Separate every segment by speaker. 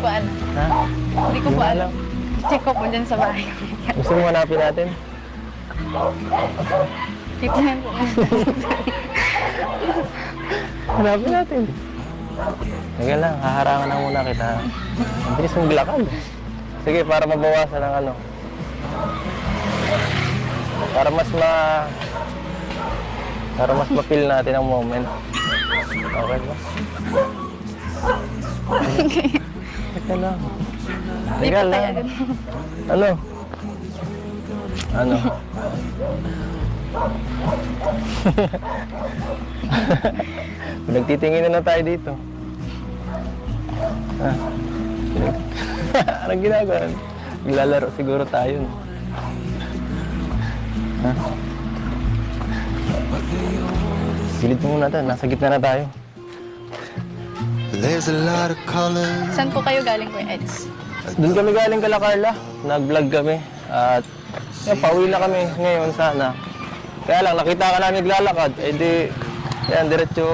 Speaker 1: po alam.
Speaker 2: Ha?
Speaker 1: Hindi ko po alam. Check ko po dyan sa bahay.
Speaker 2: Gusto mo hanapin natin?
Speaker 1: Tignan po.
Speaker 2: Hanapin natin. Sige lang, haharangan na muna kita. Ang bilis mong lakad. Sige, para mabawasan ng ano. Para mas ma-feel natin ang moment. Okay ba?
Speaker 1: Okay.
Speaker 2: Teka lang.
Speaker 1: Di
Speaker 2: Teka
Speaker 1: pa tayo
Speaker 2: lang.
Speaker 1: agad.
Speaker 2: Ano? Ano? Nagtitingin na tayo dito. Ah. Anong ginagawa? Naglalaro siguro tayo. No? Ha? Gilid mo muna tayo. Nasa gitna na tayo.
Speaker 3: There's a lot of colors.
Speaker 1: Saan po kayo galing, Kuya Eds?
Speaker 2: Doon kami galing kala Carla. Nag-vlog kami. At pauwi na kami ngayon sana. Kaya lang, nakita ka namin naglalakad. Eh di, yan, diretso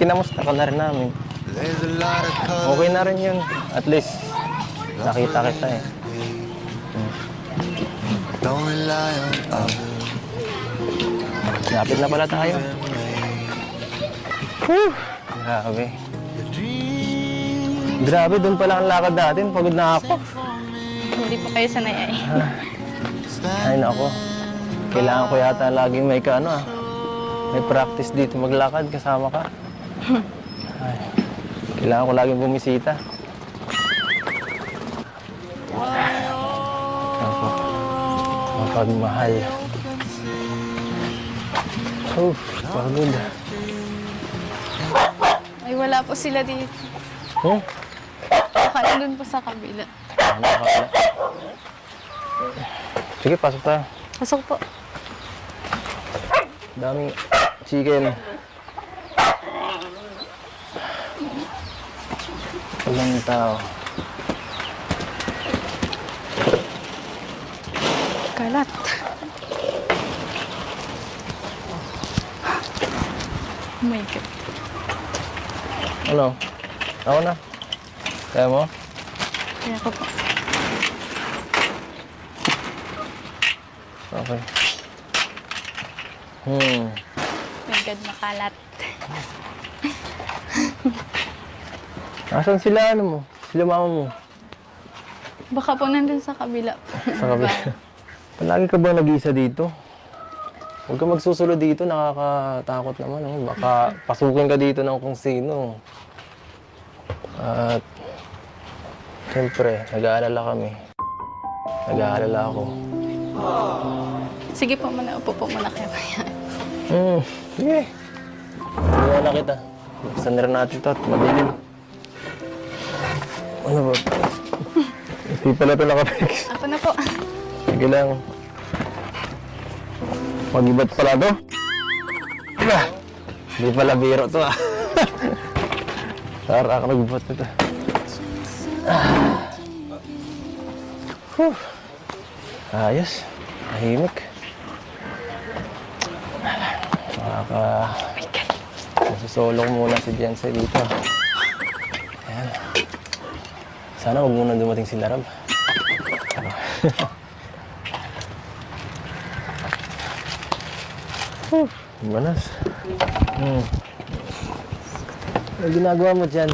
Speaker 2: kinamusta ka na rin namin.
Speaker 3: There's a lot of colors.
Speaker 2: Okay na rin yun. At least, nakita kita eh.
Speaker 3: Don't rely on others.
Speaker 2: Lapit na pala tayo. Whew! Grabe. Grabe, doon pala ang lakad natin. Pagod na ako.
Speaker 1: Hindi po kayo sanay ay.
Speaker 2: Ay, nako. Kailangan ko yata laging may may practice dito maglakad kasama ka. Ay, kailangan ko laging bumisita. Ako, mapagmahal. Pagod.
Speaker 1: Ay, wala po sila dito.
Speaker 2: Hmm?
Speaker 1: Baka nandun po sa kabila.
Speaker 2: Ano akala? Sige, pasok tayo.
Speaker 1: Pasok po.
Speaker 2: Daming chicken. Walang tao.
Speaker 1: Kalat. Oh my God.
Speaker 2: Ano? Ako na. Kaya mo?
Speaker 1: Kaya ko po.
Speaker 2: Okay.
Speaker 1: My God, makalat.
Speaker 2: Asan sila ano mo? Sila mama mo?
Speaker 1: Baka po nandun sa kabila.
Speaker 2: Sa kabila. Palagi ka ba nag-iisa dito? Huwag ka magsusulo dito, nakakatakot naman. Oh. Baka pasukin ka dito ng kung sino. At siyempre, nag-aalala kami. Nag-aalala ako.
Speaker 1: Sige po muna, upo po muna kayo.
Speaker 2: Sige. Tingnan na kita. Buksan na rin natin ito at madilim. Ano ba? Hindi pala ito nakapix.
Speaker 1: Ako na po.
Speaker 2: Sige lang. Mag-ibat pala to. Diba? Hindi pala biro to ah. Tara, ako nag-ibat ito. Ayos. Tahimik. Masosolo ko muna si Beyonce dito. Ayan. Sana huwag muna dumating si Larab. Manas. Ano ginagawa mo dyan?